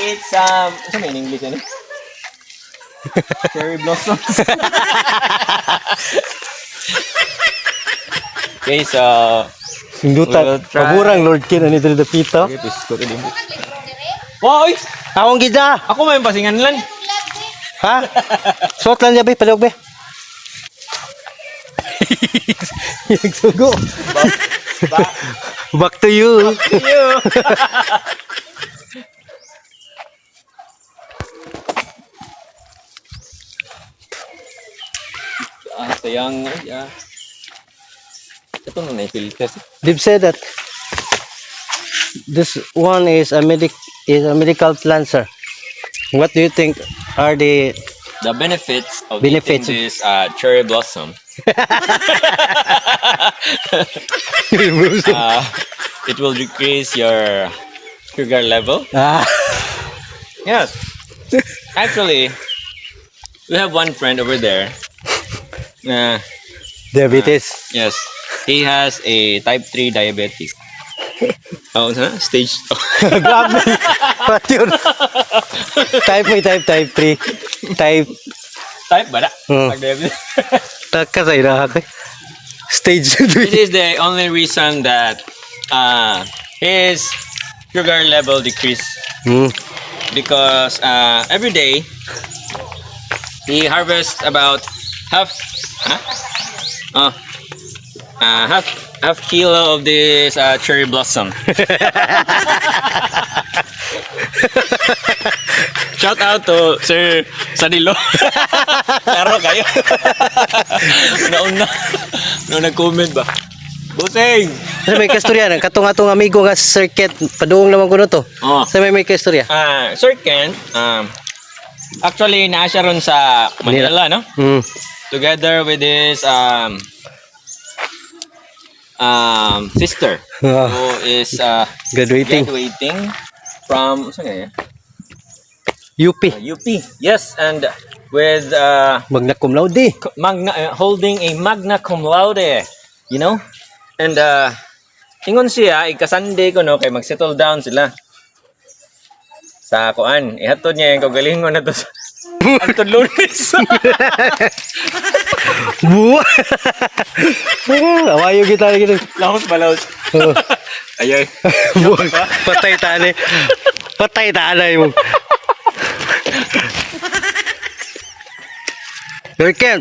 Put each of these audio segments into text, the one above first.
It's ano may in English ano? Cherry blossoms. Okay, so Sindutan. Pagurang Lord Kin ani diri dapita. okay, pisko ka din. Wow, oy! Awong gida. Ako may pasingan lang. Ha? Suot lang niya be, palog be. Yung sugo. Back to you. You. Sayang ya. Ito na filter. They've said that this one is a medical plant, sir. What do you think are the The benefits of Benefits. eating this cherry blossom. It will decrease your sugar level. ah, Yes. Actually, we have one friend over there. diabetes? Yes. He has a type 3 diabetes. Oh, stage. Grabe. What yun? Type 3. Type. Type ba na? Hmm. Diabetes. Taka sa inaha ko. Stage This 3. is the only reason that his sugar level decrease because every day he harvests about half kilo of this cherry blossom. Shout out to Sir Sanilo. Klaro kayo. Nauna nag-comment ba? Busing! Sa may kasturya na katong-atong amigo nga sa circuit paduong naman ko to. Oh. Sa may kasturya. Sir Ken, actually naa siya ron sa Manila, no? Together with his sister who is Graduating. graduating from saan nga yan? UP. UP. Yes, and with Magna cum laude. holding a magna cum laude, you know? And ingon siya ika-Sunday ko no kay mag-settle down sila. Sa kuan, ihatod niya yung kagalingon na to sa Anton Lunes. Buwa. Awayo kita lagi. Laos balaos. Ayay. Buwa. Patay tani. Patay tanay mo. Sir Ken.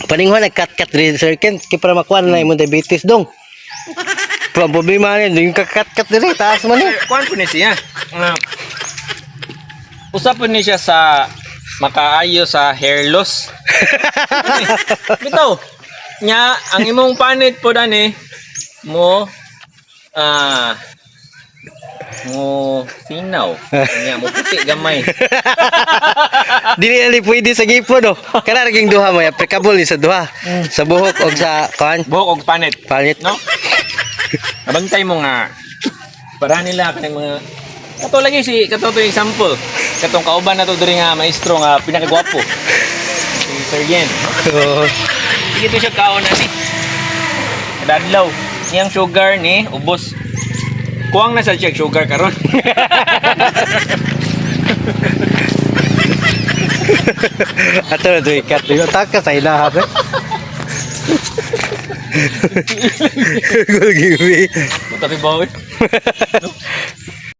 Paningwan nag-cut-cut rin Sir Ken. Kaya para makuha na yung diabetes dong. Problema na yung kakat-kat rin. Taas man eh. Kuan po ni siya. Usap po ni siya sa makaayo sa hair loss. Bitaw. Nya ang imong panit po dani mo mo finaw. Nya mo puti gamay. Dili ali pwede sa gipo no. Kana naging duha mo applicable ni sa duha. Sa buhok o sa kuan. Buhok og panit, Palit. no? Abantay mo nga para nila kanang mga kato lagi si kato to example. Katong kauban na to diri nga maestro nga pinakagwapo. Si Sir Yen. Oh. Sige to siya kaon na ni. Kadadlaw. Niyang sugar ni ubos. Kuwang na sa siya sugar karon. Ato na to ikat. Taka sa ilaha ba? Gul giwi. Tapi bawi.